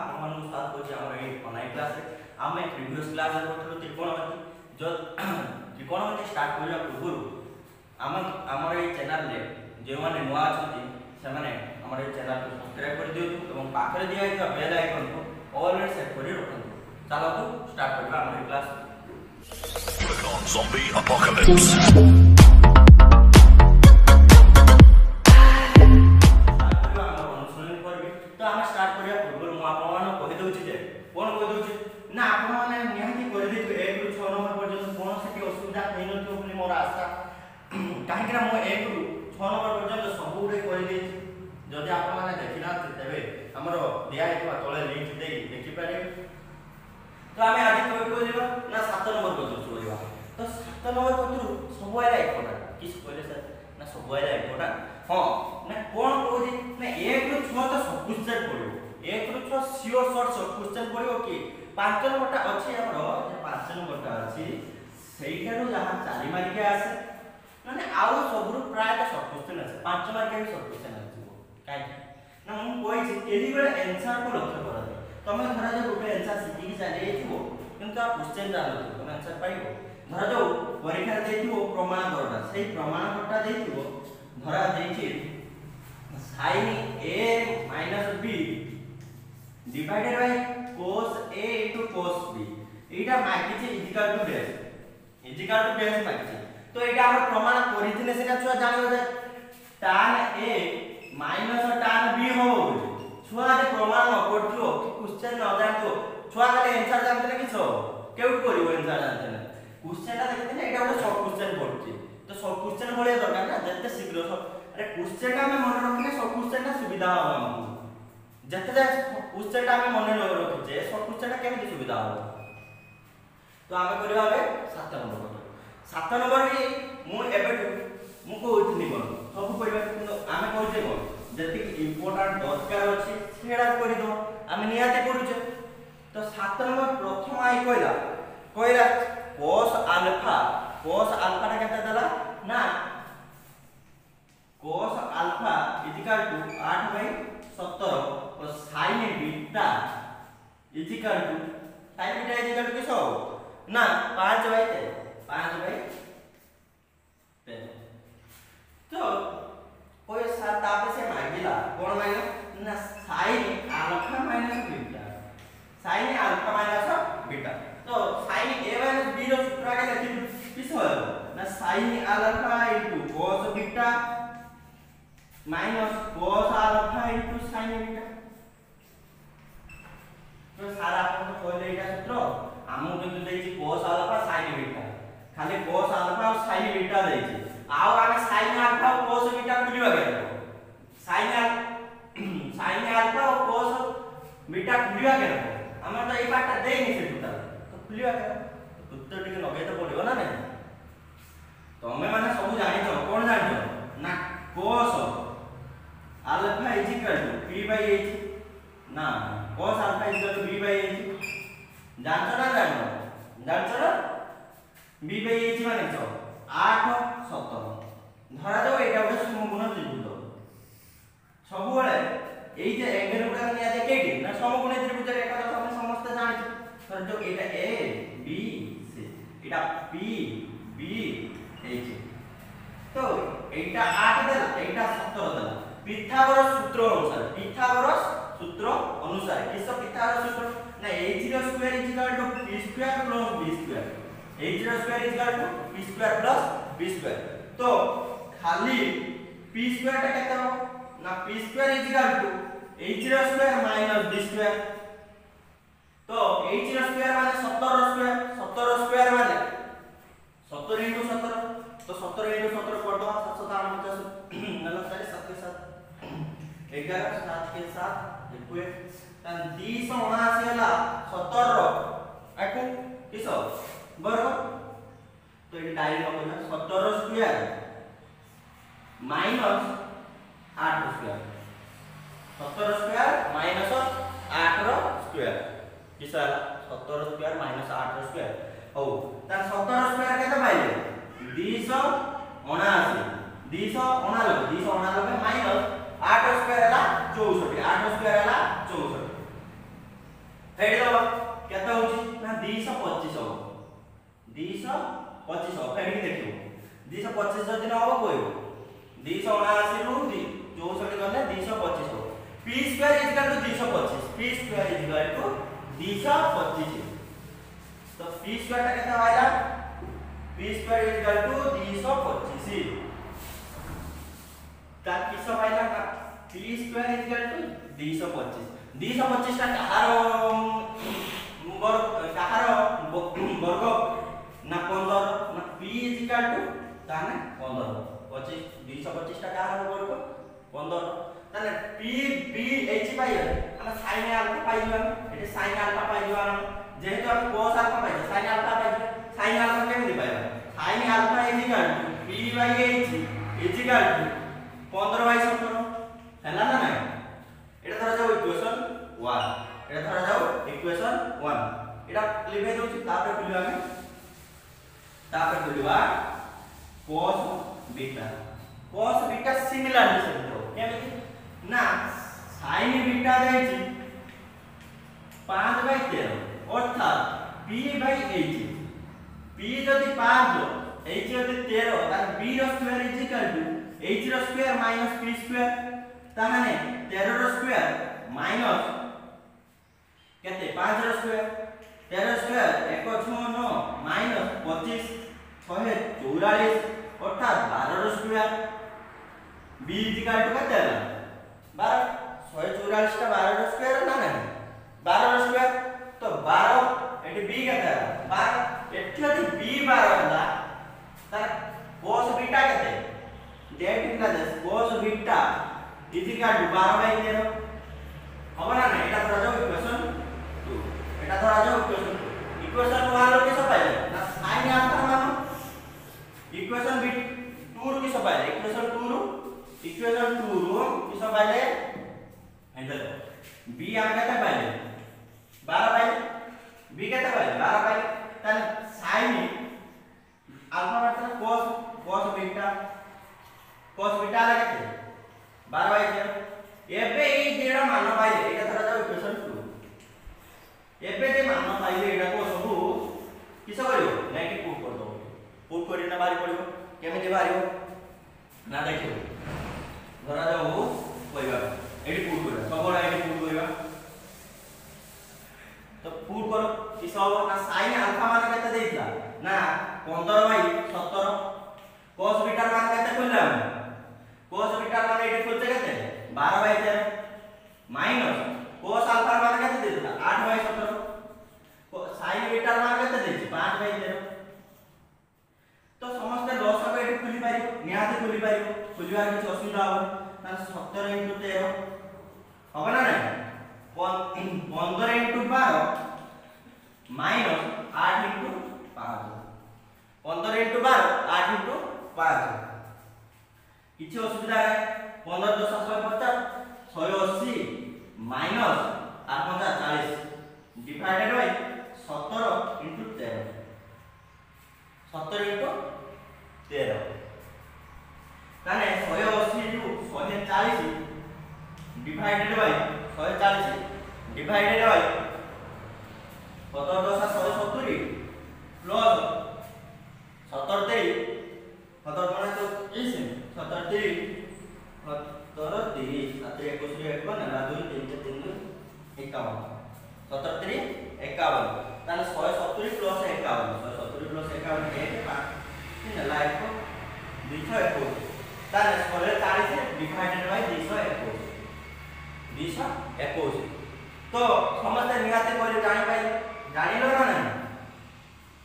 आपन साथ को हमर ए ऑनलाइन क्लास रे आमे प्रीवियस क्लास रे करथलो त्रिकोणमिति जो त्रिकोणमिति स्टार्ट करिया पूर्व हम हमर ए चैनल रे जे माने नुआ अछथि से माने हमर ए चैनल को सब्सक्राइब कर दियो एवं पाखरे दिया है बेल आइकन को ऑल रे सेट करि रखंतु। चलो तो स्टार्ट करबा हमर क्लास Zombie Apocalypse। कहीं मो 1 रु 6 नंबर पर्यंत सब गुड़े कर जदि आपने देखी ना तेज आमर दिखाई तले लिंक दे देखिपारे। तो आम आज कौन ना 7 नंबर पत्र चलवा। तो 7 नंबर पत्र सब इम्पोर्टाट किस कहले सर ना सब इम्पोर्टाट हाँ ना कौन कहूँ ना 1 रु 6 तो सब क्वेश्चन पड़ो 1 रु 6 सियोर शॉर्ट सब क्वेश्चन पड़ो कि 5 नंबरटा अच्छी आमर 5 नंबरटा अच्छी सेठार जहाँ 4 मार्किया आसे माने आउ सबरु प्राय तो शॉर्ट क्वेश्चन আছে 5 मार्क के शॉर्ट क्वेश्चन आछिबो काई ना हम कोइ जे एही बेले आंसर को लक्ष्य करा दे तमे धरा जे गोटे आंसर सिखि कि जाने एथिबो किंतु आ क्वेश्चन जानो तमे आंसर पाइबो धरा जो परीक्षा देथिबो प्रमाण करटा सेही प्रमाण करटा देथिबो धरा देछि sin a - b divided by cos a * cos b Etah मागिछि equal to dash मागिछि। तो एटा हम प्रमाण करिथिने सेटा छुआ जानिबो जे tan a - tan b हो छुआ जे प्रमाण न करथो क्वेश्चन न जानतो छुआ खाली आंसर जानते किछो केउ करिवो आंसर जानते ना क्वेश्चनटा देखते ना एटा ଗୋଟେ शॉर्ट क्वेश्चन पड़छि। तो शॉर्ट क्वेश्चन भले दरकार ना जते शीघ्र अरे क्वेश्चनटा हम मन रखिले शॉर्ट क्वेश्चनटा सुविधा हो हमहु जते जे क्वेश्चनटा हम मन रखिजे शॉर्ट क्वेश्चनटा केमि सुविधा हो। तो आमे करबा बे 7 नंबर 7 नंबर रे मु एबेटू मु कहउथिनी कोन सब करबा किंतु आमे कहउछे कोन जति इंपोर्टेंट दरकार अछि सेडा करि दो आमे नियाते करूछे। तो 7 नंबर प्रथम आई कहला cos alpha टा केते देला ना cos alpha = 8/17 और sin beta = किसो ना 5/13 तो कोई साथ तापे से मांगिला कोन मांगिला ना sin alpha - beta तो sin a - b रो सूत्र आगे लिखि किस हो ना sin alpha * cos beta - cos alpha * sin beta। तो सारा आपन तो कहले एटा सूत्र हमु किंतु देछि cos alpha sin beta खाली cos alpha और sin beta देछि आउ आमे sin alpha और cos beta खुलिबा के sin alpha और cos beta खुलिबा के हम तो ए पार्टटा देइनि से टोटल तो खुलिबा के उत्तर टिके लगे तो पड़िबो ना नहीं। तमे माने सब जानि छ कोन जानि छ ना cos alpha = b/h ना cos alpha = b/h जानछ ना जानछ ना b/h माने छ 8 17 धरा जाओ एटा ଗୋଟେ समकोण त्रिभुज सब बेले एई जे एंगल गुडा निया जे केटी ना समकोण त्रिभुज रेखा तो हम समस्त जानि धर जो एटा a b c Etah p b h तो एटा 8 देला एटा 17 देला पिथागोरस सूत्र अनुसार किस पिथागोरस सूत्र ना h रो square = p square plus b square h रो square = p square plus b square. तो खाली p स्क्वायर टा केते हो ना p स्क्वायर = h रो स्क्वायर माइनस b स्क्वायर। तो h रो स्क्वायर माने 17 रो स्क्वायर माने 17 * 17 तो 17 * 17 कर दो 749 49 7 के साथ 11 7 के साथ 21 तन 279 होला 17 रो आकु किसो बरोबर। तो ये डायरेक्ट हो ना 17 रो स्क्वायर माइनस 8 रो स्क्वायर 17 रो स्क्वायर माइनस 8 रो स्क्वायर किसा 17 रो स्क्वायर माइनस 8 रो स्क्वायर हो तन 17 रो स्क्वायर केते पाइले 279 माइनस 8 रो स्क्वायर हला 64 8 रो स्क्वायर हला 64 फेड दबा केते होची ना 225 हो 225 हो फेड के देखियो 225 जति न हो कोइ 279 रु 64 गले 225 हो p square equal to 225 p square equal to 225 तो p स्क्वायर ता केते आइला p स्क्वायर इक्वल टू 225 ता किसो आइला का p स्क्वायर इक्वल टू 225 225 टा कहार वर्ग ना 15 ना p इक्वल टू ताने 15 25 225 टा कहार वर्ग 15 ताने p b h पाइ हम sin अल्फा पाइबा एटे sin अल्फा पाइबा जेहेतु हम cos अल्फा पाइबा sin अल्फा पाइबा sin अल्फा केमि पाइबा sin alpha equal to p h equal to 15/17 हैला ना नहीं एटा धरा जाऊ इक्वेशन 1 एटा धरा जाऊ इक्वेशन 1 एटा लिखे दउची तापर बुलिबा cos बीटा सिमिलर से केमि ना sin बीटा दैछि 5/13 अर्थात p/h p जदि 5 h जदि 13 त b रो square is equal to h रो स्क्वायर माइनस p स्क्वायर ताहाने 13 रो स्क्वायर माइनस केते 5 रो स्क्वायर 13 रो स्क्वायर 169 माइनस 25 644 अर्थात 12 रो square b is equal to केते 12 644 टा 12 रो स्क्वायर ना नहीं 12 रो स्क्वायर तो 12 एटी b केते 12 एठी यदि b 12 होला त cos बीटा केते डेट इनका दस cos beta is equal to 12/13 अब ना एटा धरा जाऊ इक्वेशन 2 एटा धरा जाऊ इक्वेशन 1 रो किस पाइले ना sin अल्फा मानो इक्वेशन 2 रो किस पाइले इक्वेशन 2 रो किस पाइले एंटर b हम केते पाइले 12 पाइले b केते पाइले 12 पाइले तन sin अल्फा मतलब cos बीटा केते 12/13 एबे ई जेडा मान पाइले एटा धरा जाऊ इक्वेशन 2 एबे जे मान पाइले एटा को सब किस करियो नेगेटिव पुट कर दो पुट करी ना बारी पड़ियो केमे जे बारियो ना देखियो धरा जाऊ कोइबा एडी पुट करा सबरा एडी पुट करिबा तो पुट करो किस हो ना sin अल्फा मान केते देइला ना 15/17 cos बीटा मान केते खोलला cos बीटा मान एडी खोलते केते 12/13 माइनस cos अल्फा मान केते देइला 8/17 sin बीटा मान केते देइछि 5/13 तो समस्त लॉस अब एडी खुली पारियो निहाते खुली पारियो खुलिबार किछ असुविधा हो ना 17 * 13 होबा ना नहीं 15 * 12 माइनस 8 * 5 15 * 12 8 * 5 किछ असुविधा है 15 10 50 180 माइनस 8 50 40 डिवाइडेड बाय 17 * 13 17 * 13 ताने 180 * 140 divided by 140 divided by 17 10 170 plus 17 23 17 माने तो 20 17 23 17 30 7 21 51 ना 2 3 3 51 17 3 51 ताने 170 प्लस 51 170 प्लस 51 1 5 3 लाइक को 221 ताने 140 डिवाइडेड बाय 221 221 तो समस्त निहाते कोइ जानि पाइ जानिलो ना नहीं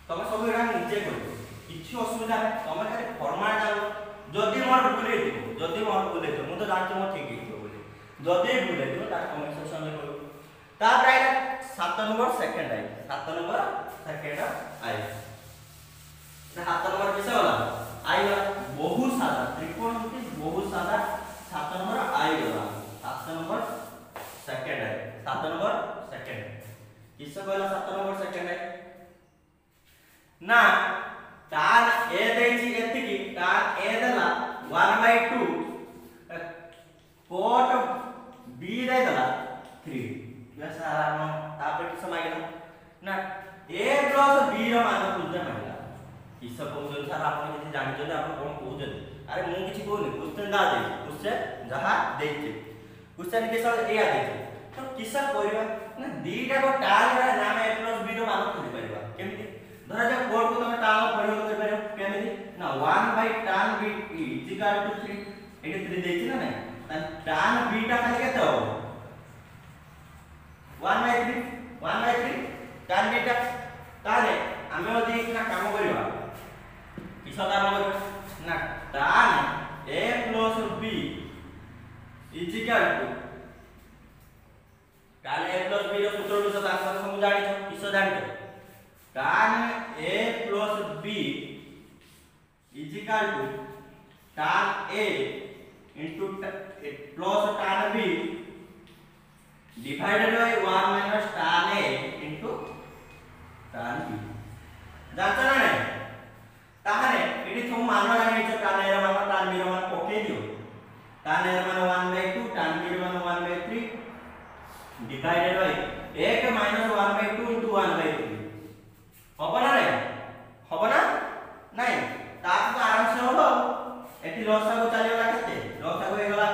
तमे सब एरा नीचे करो किछि असुविधा है तमे खाली फॉर्मेट जानो जदी मोर भूले दियो मु तो जानछि मो ठीक हितो बोले जदी भूले दियो ता कमेंट सेक्शन में करो ता राइट 7 नंबर सेकंड आई 7 नंबर सेकंड आई ना 7 नंबर किसे होला आई होला बहुत सादा त्रिकोणमिति बहुत सादा 7 नंबर आई होला 7 नंबर सेकंड आई 7 नंबर सेकंड किसे कहला 7 नंबर सेकंड आई ना tan a देछि एतिकी tan a देला 1/2 cot b देला 3 या सारा तापर कि समय किस कहउछन सर आपण किछि जानिछन आपण कोन कहउछन अरे मु किछि कहउनी क्वेश्चन दा दे क्वेश्चन जहा देछि क्वेश्चन के सर एया देछि तो किस करबा ना दीटा को tan रा नाम a + b रो मान खोजि परबा केमिति धरा जा कोड को तमे tan प्रयोग कर परबो केमिति ना 1/tan b = 3 एके 3 देछि ना नै tan b टा खाली केते हो 1/3 tan b टा ताले आमे ओदी ना काम करबा किस काम करबा ना tan a + b = tan a + b रो सूत्र विषय तान सब जानि छ किस जानि छ tan a + b = tan a plus tan b divided by 1 minus tan a into tan b जानता ना नहीं ताहने एटी तुम मान जानि छ tan a रो मान tan b रो मान पके दियो tan a रो मान 1/2 tan b रो मान 1/3 divided by 1 minus 1/2 into 1/3 होबो ना रे होबो ना नहीं ता तो आराम से होबो एटी लसा को चली गला केते लसा को हे गला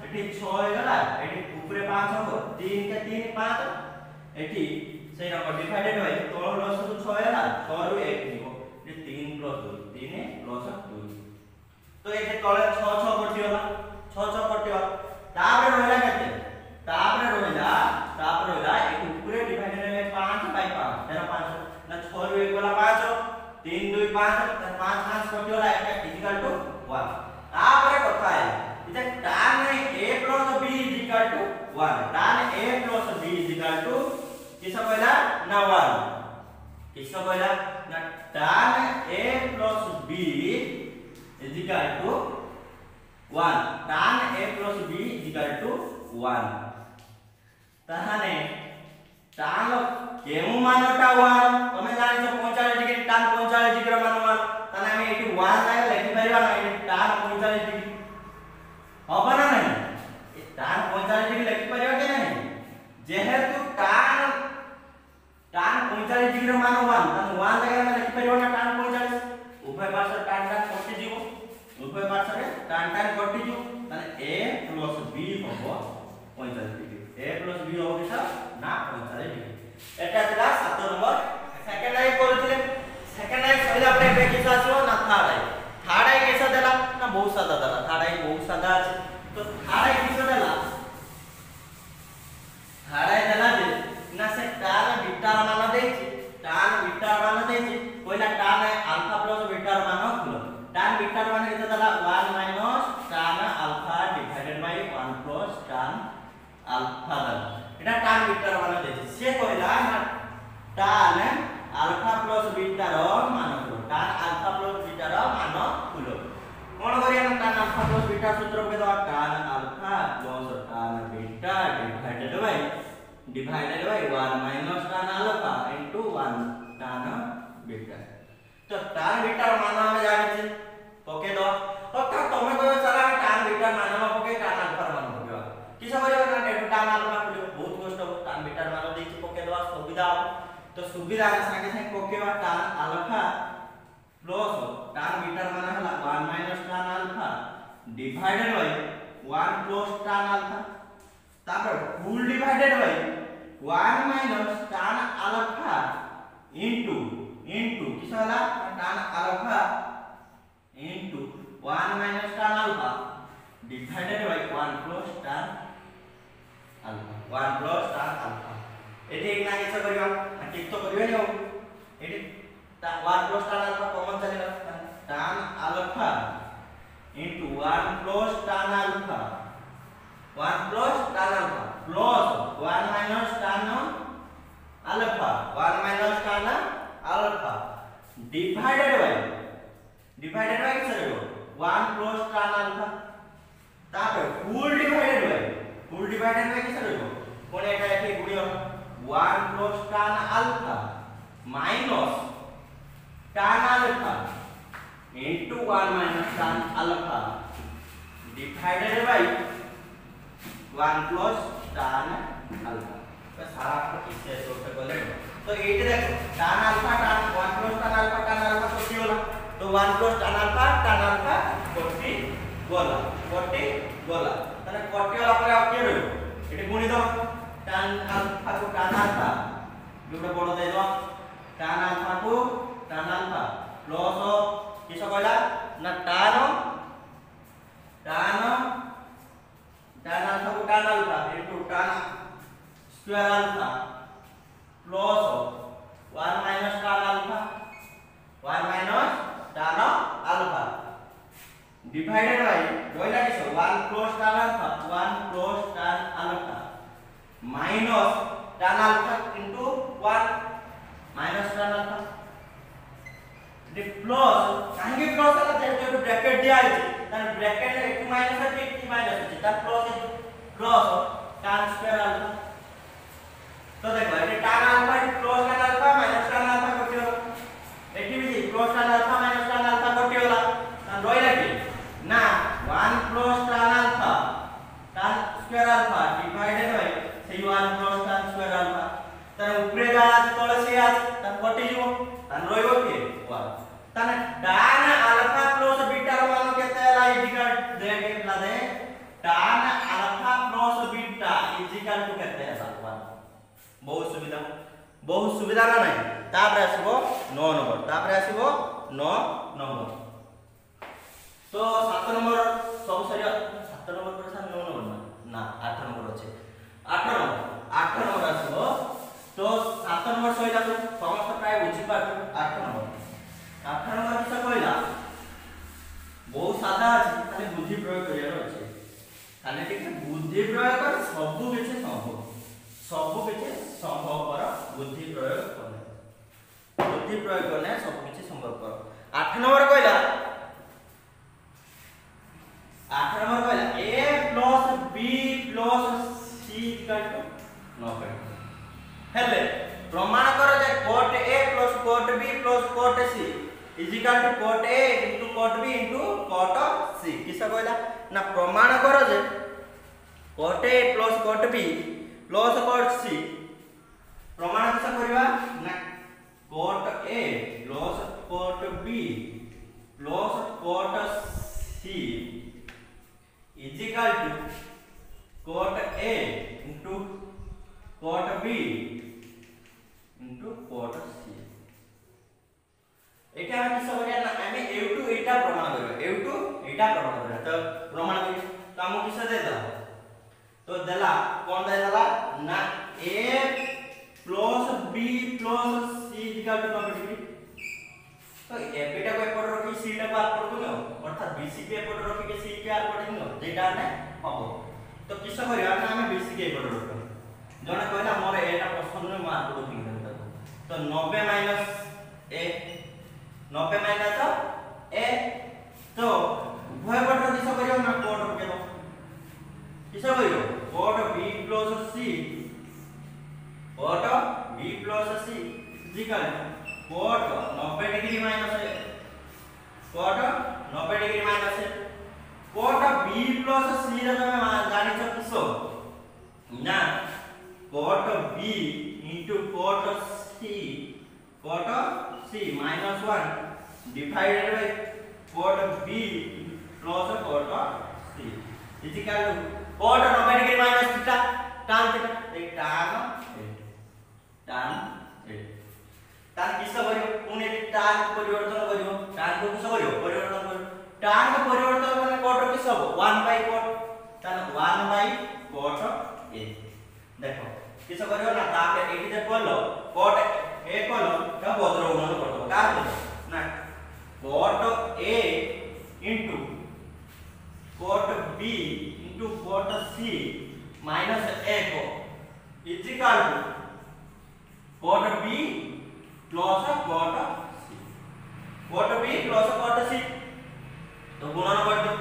एटी 6 हे गला एटी ऊपरे 5 होबो 3 के 3 5 एटी सेही नंबर डिवाइडेड बाय तो लसा को 6 हेला 6 रु 1 निबो ये 3 + 2 3 + 2 तो एटे तळे 6 6 कटि होला 6 6 कटि होला तापर रहला केते तापर रहला एक ऊपरे डिवाइडेड बाय 5/5 तेरा 5 ना 6 रु 1 वाला 5 3 2 5 5 5 कटि होला एटा इक्वल टू 1 तापर कथा है इते tan a + b = 1 tan a + b = किस कहला ना 1 किस कहला ना tan a + b = 1 tan a + b = 1 ताहाने tan केमु मानटा 1 तमे जानि छ 45 डिग्री tan 45 डिग्री मान 1 ताने हम एटी 1 लागे लिखि परिबा ना tan 45 डिग्री होबा ना नहीं tan 45 डिग्री लिखि परिबा के नहीं जेहेतु tan 45 डिग्री मान 1 ताने 1 लागे हम लिखि परिबा ना tan 45 उभय पार्श्व tan कटि जीवो उभय पार्श्व रे tan कटि जीवो ताने a + b होबो 45 डिग्री a + b होबो किसा ना 45 डिग्री एटा थिला 7 नंबर सेकंड लाइन करथिले सेकंड लाइन सहिला अपने पे किसा आछो ना थर्ड लाइन कैसा देला ना बहुत सादा देला थर्ड लाइन बहुत सादा আছে तो थर्ड लाइन किसा देला थर्ड लाइन देला जे ना से tan बीटा मान देछि tan बीटा मान देछि कोइला tan अल्फा प्लस बीटा मान खुलो tan बीटा मान किसा देला 1 minus tan alpha divided by 1 plus tan alpha देला एटा tan बीटा मान देछि से कोइला ना tan अल्फा प्लस बीटा रो मान खुलो tan अल्फा प्लस बीटा रो मान खुलो कोन करिया ना tan अल्फा प्लस बीटा सूत्र के दवा tan alpha plus tan beta divided by 1 minus tan alpha into 1 tan beta तो tan बीटा रो मान हम जानि छै पके दो तो तमे को सारा tan बीटा मान हम पके tan अल्फा मान पके किस करिया ना tan अल्फा खुलो बहुत कष्ट हो tan बीटा मान देछि पके दवा सुविधा तो सुविधा के संगे पकेवा tan alpha plus tan beta मान हला 1 minus tan alpha divided by 1 plus tan alpha तापर full divided by 1 minus tan alpha into किस होला tan alpha into 1 minus tan alpha divided by 1 plus tan alpha 1 plus tan alpha एठी एक ना किस करियो ठीक तो करियो नो एठी 1 plus tan अल्फा कॉमन चलेगा tan alpha into 1 plus tan alpha 1 plus tan alpha plus 1 minus tan alpha 1 minus tan alpha divided by किस रहबो 1 plus tan अल्फा तापर फुल डिवाइडेड बाय किस रहबो कोन एटा एठी गुणियो 1 plus tan alpha minus tan alpha into 1 minus tan alpha divided by 1 plus tan alpha तो सारा आपको इससे सोल्व कर बोले तो 8 देखो tan alpha tan 1 plus tan alpha तो क्या होला तो 1 प्लस tan अल्फा कटी गला ताने कटी वाला पर आ के रहयो एटी गुणी दो tan अल्फा को tan अल्फा जोटा बड़ दे दो tan अल्फा को tan अल्फा प्लस किस कहला ना tan अल्फा को tan alpha into tan square alpha plus 1 minus tan alpha divided by रोइला किस 1 प्लस tan alpha minus tan alpha into 1 minus tan alpha दे प्लस काहे प्लस है जो ब्रैकेट दिया है तार ब्रैकेट में एक माइनस है एक माइनस है तार प्लस tan स्क्वायर अल्फा तो देखो ये tan alpha plus tan alpha minus tan alpha कटी होला एटी भी plus tan alpha minus tan alpha कटी होला तान रोइला कि ना 1 प्लस tan alpha tan square alpha divided bye से 1 प्लस tan स्क्वायर अल्फा तार ऊपरे जा तळे से आ तान कटी जीवो तान रोइबो कि 1 तान tan अल्फा प्लस बीटा रो मान केते होला इजिकल दे केतला दे tan alpha plus beta equal to केते होला 1 बहुत सुविधा ना नहीं तापर आसीबो 9 नंबर तो 7 नंबर सब सरी 7 नंबर पर 9 नंबर ना 8 नंबर अछि 8 नंबर आसीबो तो 7 नंबर सहिला समस्त प्राय बुझी पाठ 8 नंबर किस कहला बहुत सादा अछि खाली बुद्धि प्रयोग करियार अछि खाली ठीक बुद्धि प्रयोग कर सब किछि संभव पर बुद्धि प्रयोग करने सब किछि संभव कर 8 नंबर कहला a plus b plus c equal to 9 हेले प्रमाण करो जे cot a plus cot b plus cot c is equal to cot a into cot b into cot c किसा कहला ना प्रमाण करो जे cot a plus cot b plus cot c प्रमाण किसा करबा ना cot a plus cot b plus cot c is equal to cot a into cot b into cot c एटा हम किस करिया ना हमें a2 एटा प्रमाण करबा तो प्रमाण करी तो हम किस दे दा तो देला कोन दे देला ना a plus b plus c is equal to degree तो एटा को एपट रखी c टा को आर पड़ दिनो अर्थात bc के एपट रखी के c के आर पड़ दिनो जेटा ने हबो तो किस करिया ना हमें bc के एपट रखो जने कहला मोर एटा पसंद में मार पड़ दिनो तो 90 माइनस a तो उभय पट किस करियो ना कोड के दो किस करियो code b plus c cot b plus c is equal to cot 90 degree minus है cot 90 डिग्री माइनस है cot b plus c रे तमे जानि छ किसो ना cot b into cot c minus 1 divided by cot b plus cot c is equal to cot 90 degree minus theta tan theta एक tan किस करियो पुणे tan परिवर्तन करियो tan को किस करियो परिवर्तन करियो tan को परिवर्तन माने cot किस हो 1 by cot tan 1 by cot a देखो किस करियो ना ताके एटी जे बोललो cot a कोलो का बदरो उन्नत करतो का ना cot a into cot b into cot c minus a को is equal to cot b plus cot c cot b plus cot c तो गुणन कर दो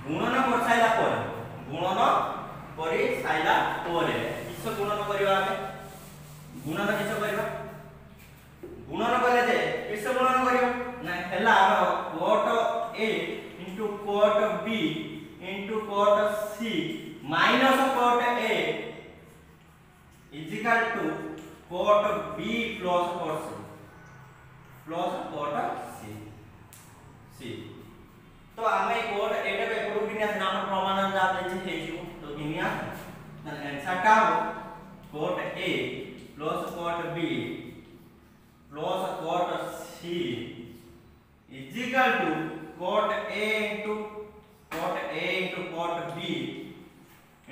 गुणन कर साइला परे किस गुणन करिवा हमें गुणन किस करिवा गुणन करले जे किस गुणन करियो ना हेला हमर cot a into cot b into cot c minus cot a is equal to cot b plus cot c सी तो आमे कोड एटा पे एपडू गिनिया से नाम प्रमाण जा देछि हे जिवो तो गिनिया आंसर का हो cot A plus cot B plus cot C is equal to cot A into cot B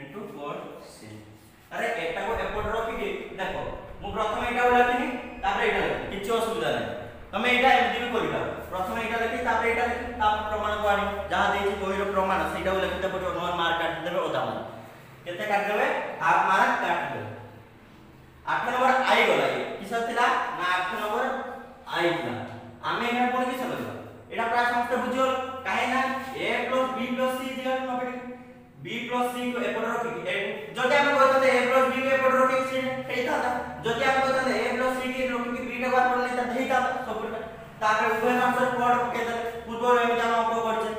into cot C. अरे एटा को एपड रखि के देखो मु प्रथम एटा लिखिनी तापर एटा किछ असुविधा नै तमे एटा एमति भी करिबा प्रथम एटा लिखि तापर एटा लिखि तापर प्रमाण को आनी जहां देछि कोइरो प्रमाण सेटा लिखिते पड़ियो 9 मार्क काट देबे ओदा मार्क केते काट देबे हाफ मार्क काट देबे 8 नंबर आई गला किस थिला ना 8 नंबर आई थिला आमे एना कोन किस करबा एटा प्राय समस्त बुझियो काहे ना a + b + c equal to नबे b + c को एपड रखि जदि हम कहते a + b को एपड रखि से हेता जदि हम कहते a + c के रखि b टा बात पड़ले त हेता सब तापर उभय आंसर कोड पके दे पूर्व एम जाम को करछे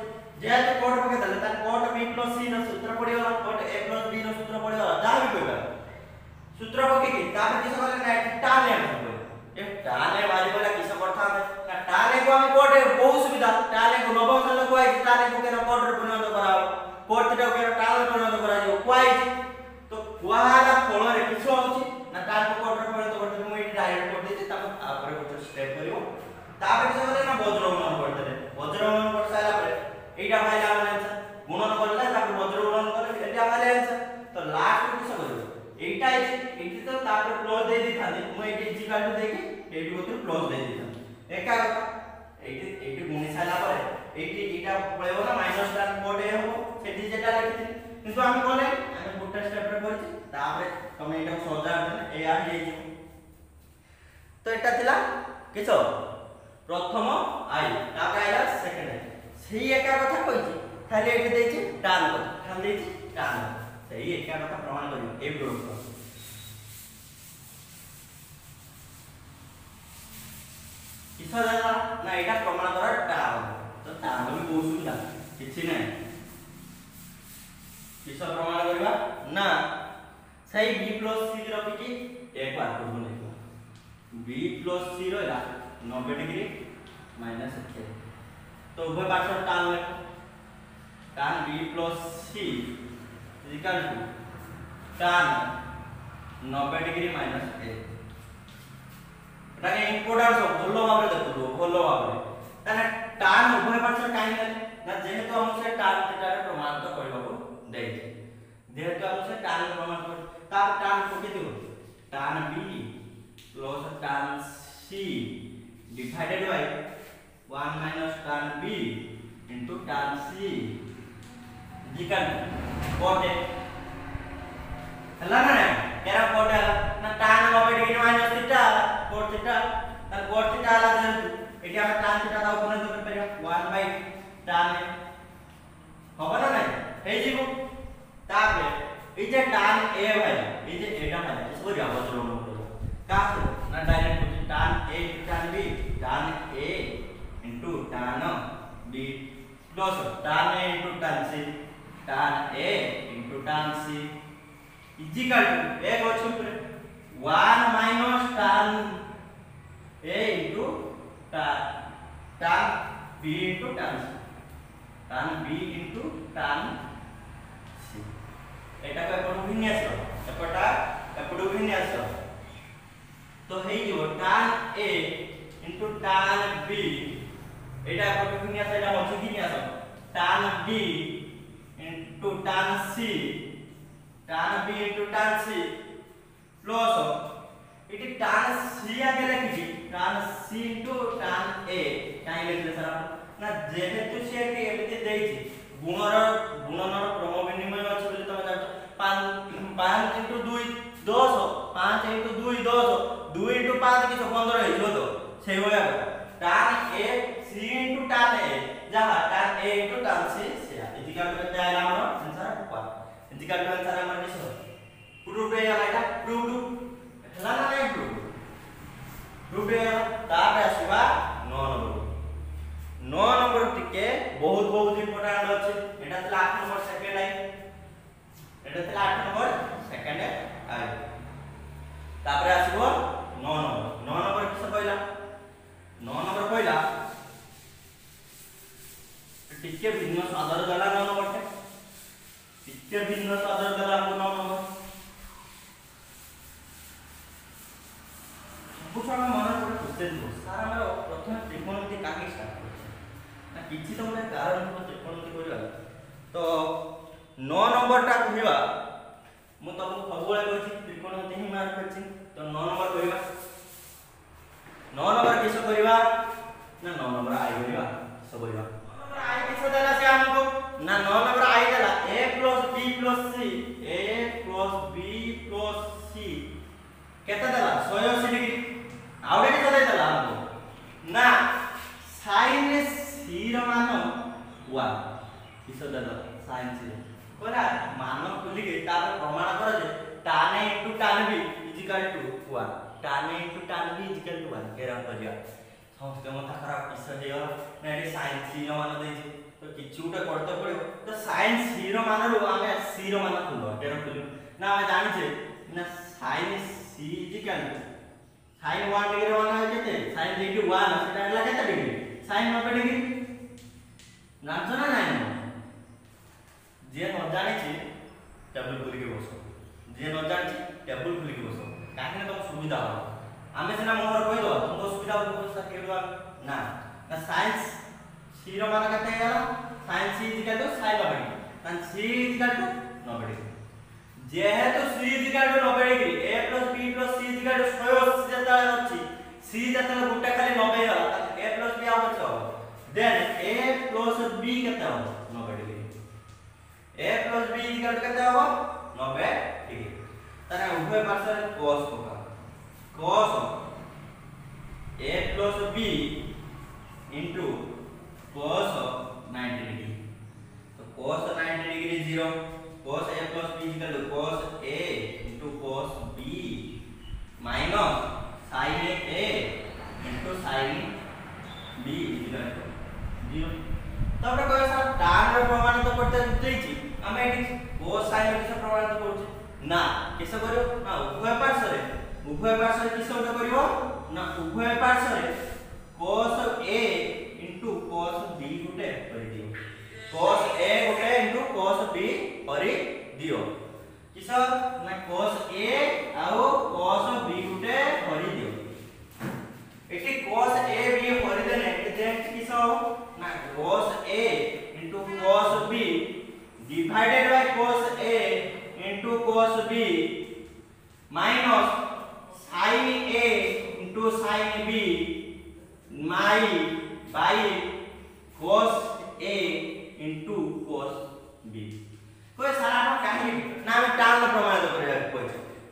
जेते कोड पके दले त कोड b + c ର सूत्र पडियो कोड a + b ର सूत्र पडियो जा भी कहबा सूत्र पके के तापर किस कहले ना टाले हम ए टाले वाली बोला किस करथा ना टाले को हम कोड बहुत सुविधा टाले को नवम सल को आई टाले को के कोड रे परिणत कराओ कोड टा के टाले परिणत करा जो कोई तो कुआला फल रे किस होची ना टाले को कोड रे परिणत करते मु एटी डायरेक्ट कर देछि तापर आपर कुछ स्टेप करियो तापर किस कहले ना वज्र गुणन करते वज्र गुणन कर साला पर एटा भाई आवन आंसर गुणन करले तापर वज्र गुणन करले एटा भाई आंसर तो लास्ट किस करियो एटा एटी तो तापर प्लस दे दी थाने मु एटी इक्वल टू देके एटी को प्लस दे दी था एका कथा एटी गुणी साला पर एटी एटा पळेबो ना माइनस टान कोड ए हो सेठी जेटा लिखि किंतु हम कोले हम गोटे स्टेप रे करछि तापर तमे एटा सजा ए आ जे तो एटा थिला किछो प्रथम आई तापर आइला सेकंड आई सेही एका कथा कहिछि खाली एटी देछि टान कथा खाली देछि टान सेही एका कथा प्रमाण करियो ए ग्रुप किसा जाना ना एटा प्रमाण द्वारा टान तो टान भी बहुत सुविधा किछि नै किसा प्रमाण करबा ना सही b + c रखि कि एक बार को लेबा b + c रहला 90 डिग्री माइनस 1 तो उभय पार्श्व टान ले टान b + c इक्वल टू टान 90 डिग्री माइनस 1 ताके इंपोर्टेंस भलो भाबरे देखो भलो भाबरे ताने टान उभय पार्श्व काहे ले ना जेहेतु हम से टान थीटा रे प्रमाण तो करबाको देइ जेहेतु हम से टान प्रमाण कर तार टान को केते हो टान b प्लस टान c डिवाइडेड बाय 1 माइनस टान b इनटू टान c इक्वल कोड हला ना केरा कोड हला ना टान 90 degree minus theta code theta त कोड थीटा हला जेंतु एटी हम टान थीटा दा उपने तो परिया 1 बाय टान होबा ना नै हे जीवो तापरे ए जे टान a भाई ए जे एटा भाई इसको जाबो जरूर का ना डायरेक्ट टान a टान b टान a इनटू टान b प्लस टान a इनटू टान c tan a into tan c is equal to एक और छुप 1 minus tan a into tan b into tan c tan b into tan c एटा को एपडू विन्यास एपटा एपडू विन्यास तो हेई जो tan a into tan b एटा एपडू विन्यास एटा मझी विन्यास tan b into tan c tan b into tan c plus इटी tan c आगे लिखि tan c into tan a काई लिखले सर ना जेहेतु से के एमिति देछि गुणनर क्रम विनिमय अछि बोली तमे जान 5 into 2 10 5 into 2 10 2 into 5 किछ 15 हेइलो तो सेही होया tan a c into tan a जहा tan a into tan c इतिकाल करते आइला हमर आंसर पर इतिकाल का आंसर हमर किसो प्रूफ हे आइला प्रूफ हला ना नै प्रूफ हे तापर आसीबा 9 नंबर टिके बहुत बहुत इंपोर्टेंट अछि एटा तला 8 नंबर सेकंड आई एटा तला 8 नंबर सेकंड आई तापर आसीबो 9 नंबर किसो कहला 9 नंबर कहला टिके भिन्न स्वादर देला 9 नंबर टे टिके भिन्न स्वादर देला हमको 9 नंबर सब छुआ मन पड़े क्वेश्चन को सार हमर प्रथम त्रिकोणमिति काहे स्टार्ट करछ ना किछि तो ଗୋଟେ कारण को त्रिकोणमिति करबा तो 9 नंबर टा कहबा मु तब सबले कहछि त्रिकोणमिति ही मार्क करछि तो 9 नंबर कहबा 9 नंबर किस करबा ना 9 नंबर आई करबा सब करबा 9 नंबर आई किस देला से हमको ना 9 नंबर आई देला a + b + c a + b + c केता देला 180 डिग्री आउडे किस देला हमको ना sin c रो मान 1 किस देला sin c कोला मान खुली के तार प्रमाण कर जे tan a * tan b = 1 tan a * tan b = 1 केरा करिया समस्त मथा खराब किस देला ना एडी sin c रो मान देछि तो किछु उठे करते पड़ो तो sin c रो मान रो आमे c रो मान खुलो केरा खुलो ना आमे जानि छे ना sin c sin 1 डिग्री रो मान केते sin डिग्री 1 सेटा हला केते डिग्री sin 90 डिग्री नाचो ना नाही जे न जानि छी टेबल खुली के बसो जे न जानि छी टेबल खुली के बसो काहे ना तो सुविधा हो आमे सेना मोहर कहि दो तुमको सुविधा हो बस केडवा ना ना साइंस c रो मान केते हैला sin c = sin 90 tan c = 90 degree जेहेतु c = 90 degree a + b + c = 180 जता अछि c जता गुटा खाली 90 होला a + b आउ छ देन a + b केते हो 90 डिग्री a + b = केते हो 90 डिग्री तारे उभय पार्श्व cos होगा cos a + b cos 90 degree तो cos 90 degree 0 cos a + b = cos a cos b minus sin a sin b = 0 तब रे कोइ सर tan रो प्रमाणित करते देछि हम एठी cos sin रो किस प्रमाणित करछि ना किस करियो ना उभय पार्श्व किस उठे करियो ना उभय पार्श्व cos a cos b गुटे करि दियो cos a Gute cos b करि दियो किस ना cos a आउ cos b गुटे करि दियो एठी cos a b करि देने देन किस हो ना cos a cos b divided by cos a cos b minus sin a sin b by cos a cos b कोई सारा काहे ना हम tan प्रमाणित करिया कोइ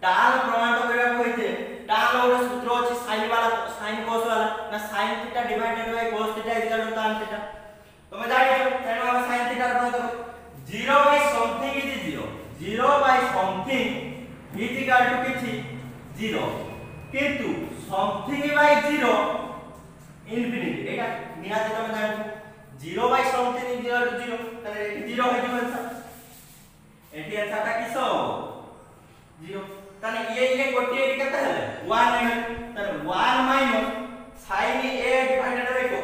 tan प्रमाणित करिया कोइते tan रो सूत्र अछि sin वाला sin cos वाला ना sin theta divided by cos theta = tan theta तुम जानियो तेनो हम sin थीटा रो तो 0 by something is 0 0 by something is equal to किछि 0 किंतु something by 0 infinity एटा निहाते तुम जानियो 0 by something is equal to 0 तने 0 है जो आंसर एटी आंसर ता किसो 0 तने ये गोटी एटी केते हले 1 है तने 1 minus sin a divided by को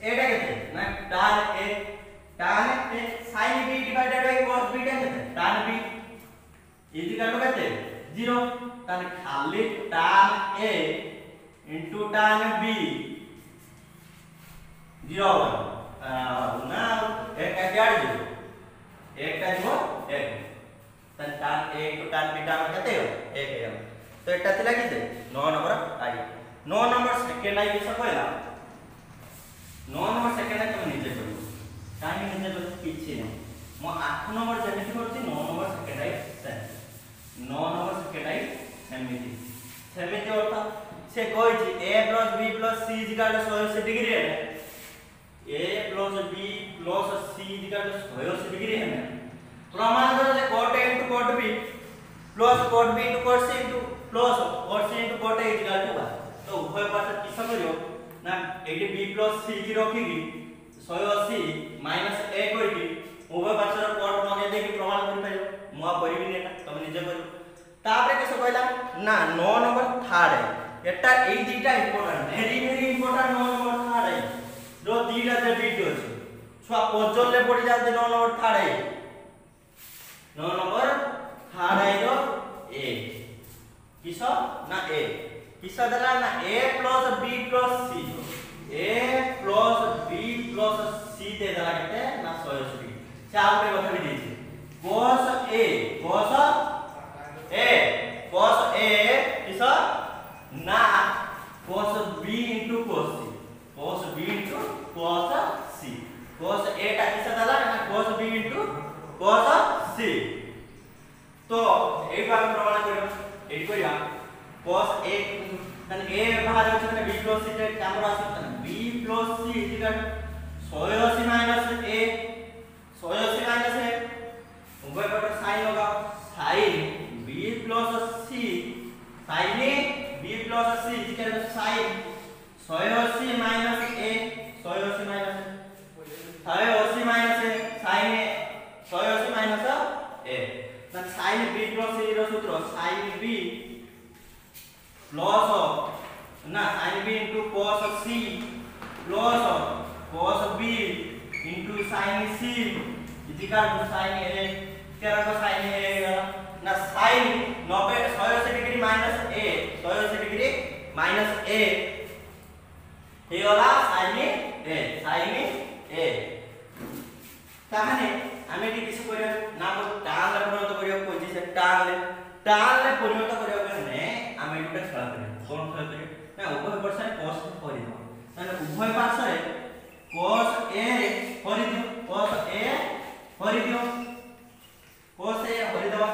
एटा केते ना tan a sin b divided by cos b केते tan b is equal to केते 0 तने खाली tan a tan b 0 ना एक क्या जो एक का जो एक तन tan a tan b tan केते हो एक है तो एटा थिला किते 9 नंबर आई 9 नंबर सेकंड आई किस कहला 9 नंबर सेकंड आई तुम नीचे करो टाइम नीचे तो पीछे नहीं मो 8 नंबर जेमिति करछि 9 नंबर सेकंड आई 9 नंबर सेकंड आई सेमिति अर्थ से कहछि a + b + c = 180 डिग्री है a + b + c = 180 डिग्री है प्रमाण करो जे cot a * cot b + cot b * cot c plus cot c * cot a = 1 तो उभय पार्श्व किस करियो ना एटी b + c की रखी की 180 माइनस a कोइटी उभय पार्श्व cot लगे दे की प्रमाण कर पाइयो मुआ परिबि नेटा तुम निजे करियो तापरे किस कहला ना 9 नंबर थर्ड है एटा ए दीटा important very very important 9 number third है जो दीटा जे बीट अछि छुआ पजल ले पड़ी जाते 9 नंबर थर्ड आई 9 नंबर थर्ड आई रो ए किसो ना ए किसो देला ना a plus b plus c a plus b plus c दे देला केते ना 180 से आउटे कथा भी देछि cos a किसो ना cos b into cos c cos b into cos c cos a टा किसो देला ना cos b into cos c तो एई हम प्रमाण करियो एई करिया cos a तने a बाहर अछि तने b plus c टे कैमरा आसी तने b plus c equal 180 minus a 180 minus a उभय पट sin लगाओ sin b plus c sin b plus c equal sin 180 minus a 180 minus 180 minus a sin a 180 minus a तन sin b plus c रो सूत्र sin b plus ना sin b into cos c plus cos b into sin c equal to sin a केरा को sin a ना sin 90 180 degree minus a 180 degree minus a हे वाला sin a ताहने आमे T किस करियो ना मो टान ले परिवर्तन करियो कोजी से टान ले परिवर्तन करियो कने आमे एटा खेल करियो कोन खेल करियो ना उभय पार्श्व cos करि दो माने उभय पार्श्व cos a रे करि दियो cos a करि दियो cos a करि दवा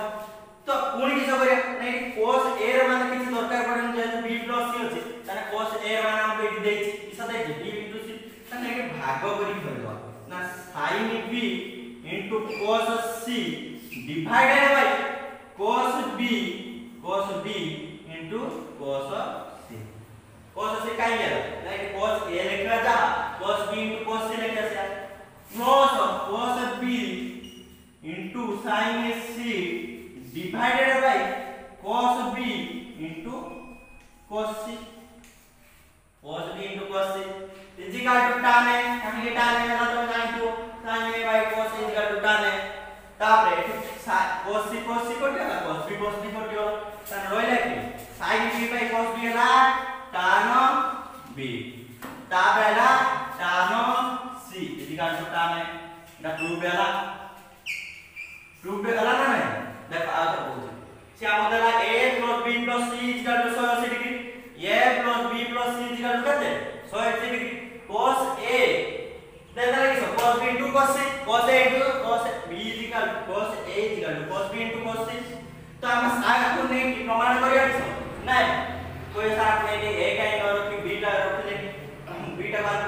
तो पुणी किस करियो नै cos a रे माने किछ दरकार पड़न जे b plus c अछि ताने cos a रे माने हम एटी देछि किस देछि b into c ताने एटी भाग करि करदो ना sin b into cos c divided by cos b into cos c cos c काय गेला नाही cos a लिखला जा cos b into cos c लिखला जा plus cos b into sin c divided by cos b into cos c cos b into cos c is equal to tan है कहीं tan है ना तो जानतो sin a by cos is equal to tan है तापरे cos c कोटिया cos b कोटियो तन रोइला कि sin b by cos b हला tan b तापरे हला tan c is equal to tan है ना प्रूफ हला ना नहीं देख आ तो बोल से आ मोदला a plus b plus c is equal to 180 degree a plus b plus c is equal to कितने 180 डिग्री cos a दे देला कि cos b into cos c cos a into cos b is equal to cos a is equal to cos b into cos c तो हम आगे पुणे की प्रमाण करिया छ नहीं कोई साथ में ए काई करो कि b टा रखले b टा बात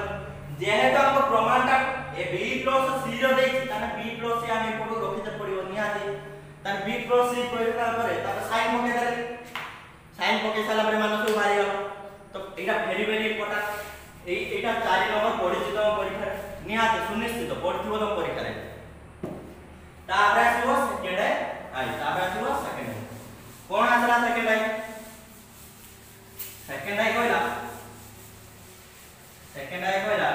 जेहेतु हमको प्रमाण टा ए b plus c रो देछि ताने b plus c हम एपटो रखिते पड़ियो निहाती ताने b plus c प्रयोग करे ताने sin पके देले sin पके साला परे मानस मारि गलो तो एटा वेरी इंपोर्टेंट एटा 4 नंबर पढिजितो परीक्षा निहाती सुनिश्चित पढिथिबो त परीक्षा रे ताबरा सुवा सेकेंड आई ताबरा सुवा सेकेंड कोन आसला सेकेंड आई कहला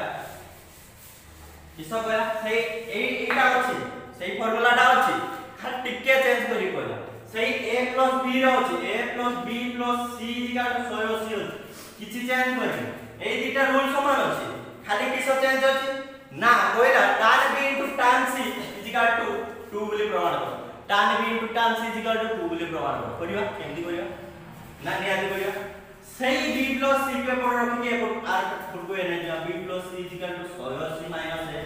किसो कहला से एटा अछि सेही फार्मूला टा अछि खाली टिके चेंज करी कहला सेही a plus b रो अछि a plus b plus c equal to 180 अछि किछि चेंज करी एई दिटा रूल समान अछि खाली किसो चेंज अछि ना कहला tan b into tan c equal to 2 बोली प्रमाण कर tan b into tan c equal to 2 बोली प्रमाण कर करिवा केमदी करिवा ना नियादी करिवा सही b plus c के पर रखि के r फुल को एने जा b plus c equal to 180 minus है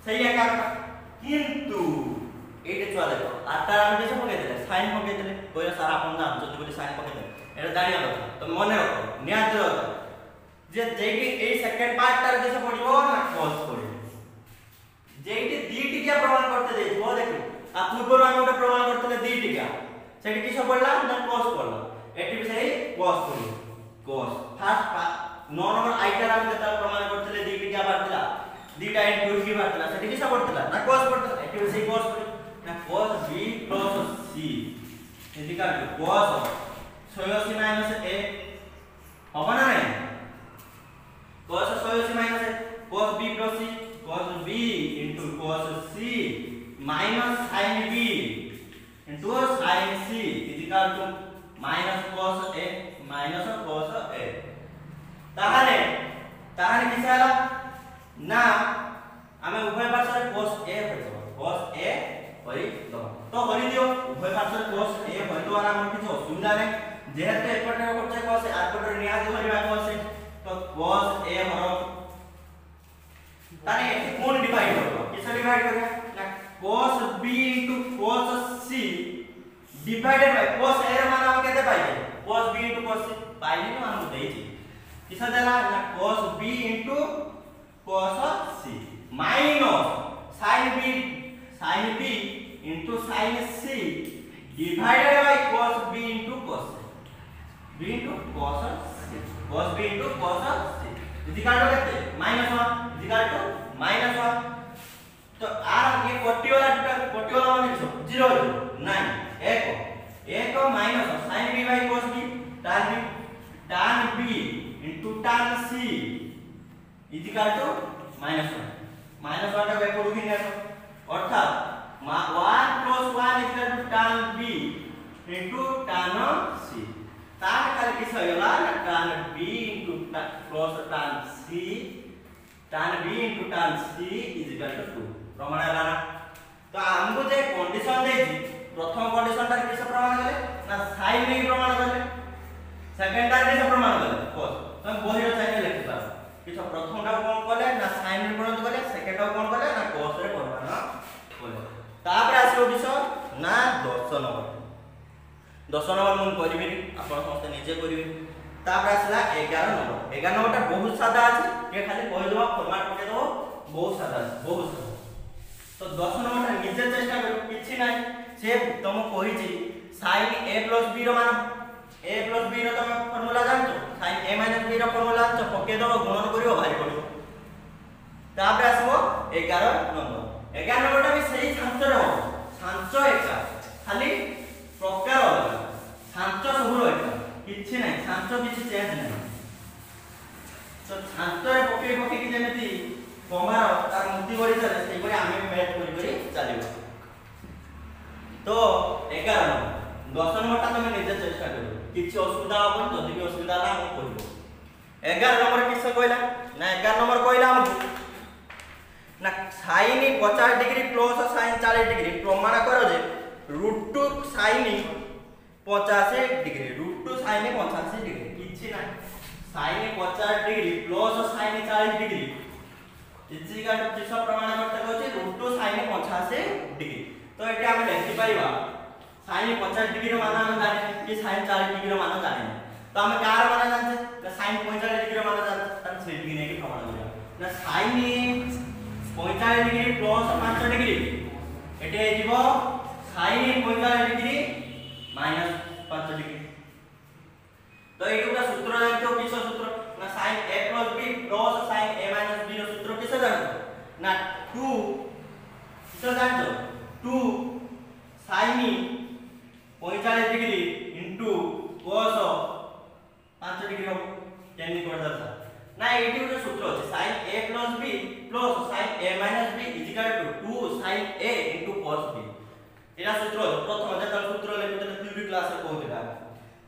सही है का किंतु एटे चुआ देखो आटा हम कैसे पके देले साइन पके देले कोई सारा अपन नाम जति बोली साइन पके देले एटा दानिया रखो तो मने रखो न्याज रखो जे जेकी ए सेकंड पार्ट तार कैसे पडिबो ना cos पडिबो जेकी दी टिका प्रमाण करते दे वो देखो आ पूर्व हम ओटा प्रमाण करते दी टिका सेठी किस पडला ना cos पडला एटी भी सही cos पडिबो cos फर्स्ट 9 नंबर आइटा हम जता प्रमाण करते दी टिका बारतला दीटा इनटू की बारतला सेठी किस पडतला ना cos पडतला एटी भी सही cos पडिबो ना cos b plus c is equal to cos 180 minus a होगा ना नहीं cos 180 minus a cos b plus c cos b into cos c minus sin b into sin c is equal to minus cos a minus cos a ताहले किसे आला ना आमे उभय पार्श्व रे cos a होइतो cos a होई दो तो हरि दियो उभय पार्श्व रे cos a होई तो आराम किछ असुविधा नै जेहेतु एपटे करछे cos a आरपटे निया दे भरिबा cos a तो cos a हरो ताने कोन डिवाइड करबो किसे डिवाइड करबा ना cos b cos c divided by cos a रे मान हम केते पाइजे cos b cos c पाइले न हम देइछि किसे देला ना cos b cos c minus sin b sin c divided by cos b cos c b cos c cos b cos c is equal to केते -1 इज इक्वल टू -1 तो are ये कोटी वाला माने 0 नहीं 1 minus sin b by cos b tan b into tan c is equal to -1 टा को एपडू कि नेसो अर्थात 1 plus 1 is equal to tan b into tan c tan काले किस होयला ना tan b into plus tan c is equal to 2 प्रमाण हला ना तो हमको जे कंडीशन देछि प्रथम कंडीशन ता किस प्रमाण करले ना sin ने प्रमाण करले सेकंड टा किस प्रमाण करले cos तो बहिर चाहे लिखि पार किछ प्रथम टा कोन करले ना sin रे प्रमाण करले सेकंड टा कोन करले ना cos रे प्रमाण करले तापर आसीओ विषय ना 10 नंबर मन करबी आपण समस्त निजे करबी तापर आसला 11 नंबर टा बहुत सादा अछि ये खाली कहि दबा फॉर्मेट पके दो बहुत सादा तो 10 नंबर टा निजे चेष्टा करू किछि नै से तुम कहिछि sin a plus b रो मान a plus b रो तुम फार्मूला जानछो sin a minus b रो फार्मूला जानछो पके दो गुणन करियो भाई पड़ो तापर आसबो 11 नंबर टा भी सही छांचर हो छांचो एका खाली प्रकार अलग छांचो सब एका किछि नै छांचो किछि चेंज नै तो छांचो रे पके कि जेमिति कमार तार मुक्ति करि चले सेहि परे आमे मैथ करि चलिबो तो 11 नंबर 10 नंबर ता तुम निजे चेष्टा करो किछि असुविधा होबन जदि भी असुविधा ना हम करबो 11 नंबर किसे कहला ना 11 नंबर कहला हम ना sin 50 degree plus sin 40 degree प्रमाण करो जे √2 sin 50 डिग्री √2 sin 50 डिग्री किछि ना sin 50 degree plus sin 40 degree is equal to किस प्रमाण करते कहछि √2 sin 50 डिग्री तो एटी हम लिखि पाइबा sin 50 डिग्री रो मान हम जाने कि sin 40 डिग्री रो मान जाने तो हम कार मान जानते ना sin 45 डिग्री रो मान जानते तन से डिग्री के प्रमाण हो ना sin 45 डिग्री प्लस 5 डिग्री एटे जीवो sin 45 डिग्री माइनस 5 डिग्री तो एटा सूत्र जानते किस सूत्र ना sin a plus b plus sin a minus b रो सूत्र किस जानते ना 2 किस जानते 2 sin 45 degree into cos 5 degree हो केनी कर दरसा ना एटी ଗୋଟେ सूत्र ଅଛି sin a plus b plus sin a minus b is equal to 2 sin a into cos b एटा सूत्र प्रथम जे सूत्र लेखते थ्योरी क्लास रे कहूतला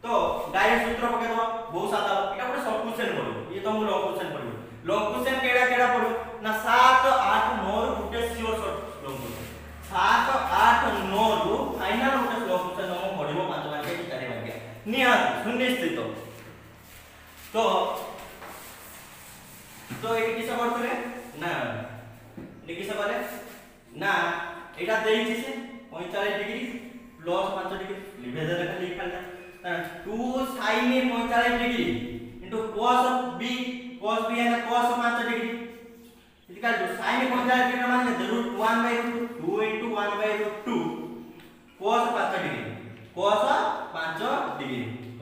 तो डायरेक्ट सूत्र पके दो बहुत सादा एटा ଗୋଟେ सब क्वेश्चन पड़ो ये तो हम लॉन्ग क्वेश्चन केड़ा पड़ो ना 7 8 9 रो गुटे सियोर शॉर्ट लॉन्ग क्वेश्चन 7 8 9 रो फाइनल गुटे लॉन्ग क्वेश्चन हम पढिबो 5 मार्क के 4 मार्क निहात सुनिश्चित तो ये किस करथले ना ये किस करे ना एटा देइछि से 45 डिग्री प्लस 5 डिग्री लिखे दे खाली लिखा 2 sin 45 degree into cos b and cos 5 degree equal to sin 45 degree माने जरूर 1/2 into 1/2 cos 5 डिग्री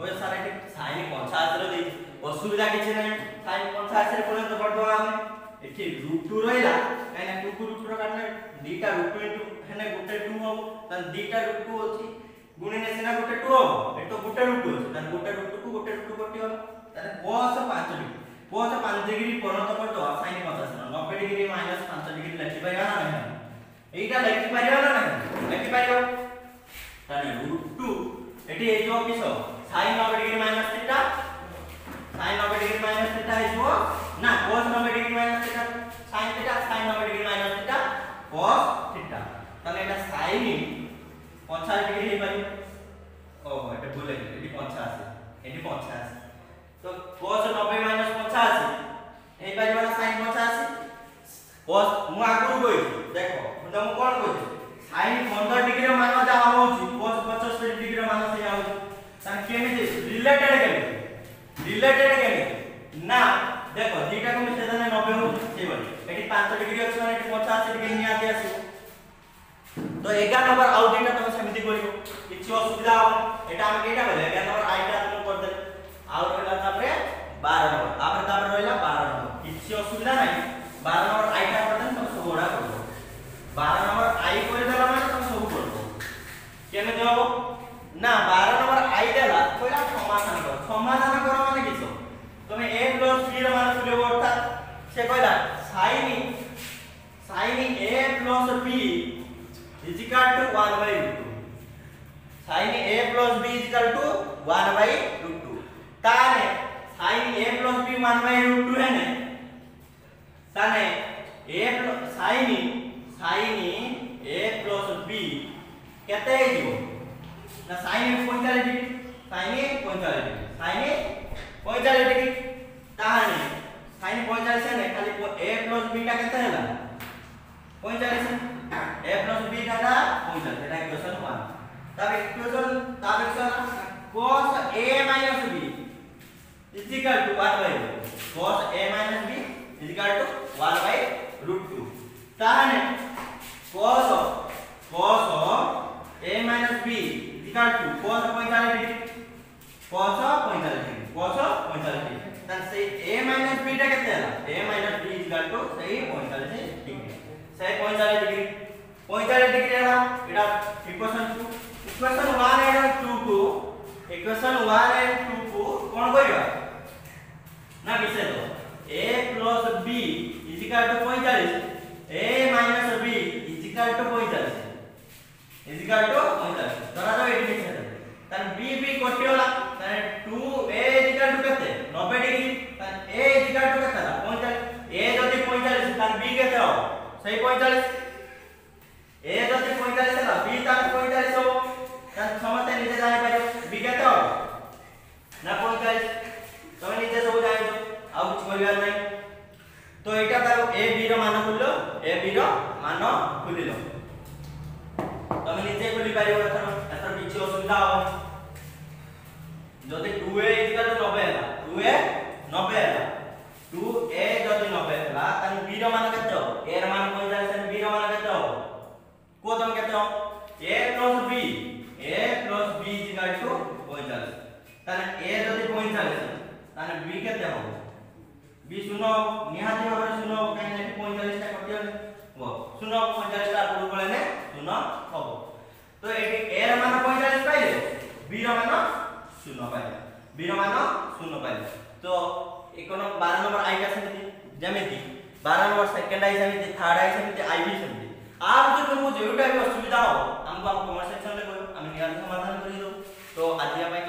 ओए सारा sin 50 रो दे असुविधा किछ नै sin 50 रे पर्यंत पढतो हम एठी √2 रहला काइना 2 को √2 काटले दीटा √2 into हेने गुटे 2 हो तन दीटा √2 अछि गुणिले सेना गुटे 2 हो एतो गुटे √2 अछि तन गुटे √2 को गुटे √2 कटि हो तने cos 5 डिग्री पर्यंत पढतो sin 50 90 डिग्री - 5 एटा लिखि पारियो ना नहीं लिखि पारियो ताने √2 एटी ए जो किसो sin 90 degree minus theta sin 90 degree minus theta इजो ना cos 90 degree minus theta sin theta sin 90 degree minus theta cos theta ताने एटा sin 50 डिग्री हे पारियो ओ एटा भूल गेली एटी 85 तो cos 90 माइनस 85 हे पारियो ना sin 85 cos मु आगु कोइ देखो तो मु कोन कोइ sin 15 डिग्री रो मान जा होउची cos 75 डिग्री रो मान से आउची तान केमिति रिलेटेड केमिति ना देखो दीटा को मिसे जाने 90 हो से बडी एटी 5 डिग्री अछि माने एटी 85 डिग्री निया दे आसी तो 11 नंबर आउ दीटा तो समिति करियो किछि असुविधा हो एटा हम केटा बोले 11 नंबर आइटा तुम कर दे आउ रहला तापरे 12 नंबर तापरे रहला 12 नंबर किछि असुविधा नै 12 नंबर आइटा कर देन तो सबोडा करबो 12 नंबर आई कर देला माने तुम सब करबो केने देबो ना 12 नंबर आई देला कोइला समाधान करो माने किछो তুমি a + b র মান খুঁজে অর্থাৎ সে কইলা sin a + b = 1/√2 sin a + b = 1/√2 তানে sin a + b 1/√2 হেনে তানে sin a + b কেতে হইব ना sin 45 degree sin 45 degree sin 45 degree ताने sin 45 है ने खाली a + b टा केते हैला 45 a + b टा 45 एटा इक्वेशन 1 तब equation cos a - b = 1/2 cos a - b = 1/√2 ताने cos a - b cos 45 degree cos 45 degree तन से a - b टा केते हैला a - b = सही 45 डिग्री सही 45 डिग्री 45 डिग्री हैला एटा इक्वेशन 2 इक्वेशन 1 एंड 2 को इक्वेशन 1 एंड 2 को कोन करियो ना मिसे दो a + b = 45 a - b = 45 धरा तो एटी लिखे दे तन b कोटियोला तन 2a = केते 90 डिग्री तन a = केते 45 a जदी 45 तन b केते हो सही 45 a जदी 45 हैला b तन 45 हो तन समते नीचे जाय पारियो b केते हो ना 45 तमे नीचे सब जाय आ कुछ करिया नै तो एटा तारो a b रो मान खुललो a b रो मान खुलिलो तमे नीचे खुली पारियो एथर किछि असुविधा हो जदि 2a = 90 हैला 2a 90 हैला 2a जदि 90 हैला तन b रो मान केते हो a रो मान 45 तन b रो मान केते हो को तम केते हो a + b = 45 तन a जदि 45 तन b केते हो b शून्य निहाती भाबरे शून्य काहे नै 45 टा कटियो वो शून्य 45 टा पुरु पळे ने शून्य हबो तो एटी a ର मान 45 पाइले b ର मान 0 पाइले b ର मान 0 पाइले तो इकोनो 12 नंबर आइटा समिति जेमिति 12 नंबर सेकंड आई समिति थर्ड आई समिति आई भी समिति आप जो जेउटा भी असुविधा हो हमको आप कमेंट सेक्शन में कहो हम निराश समाधान करि दो तो आज अपन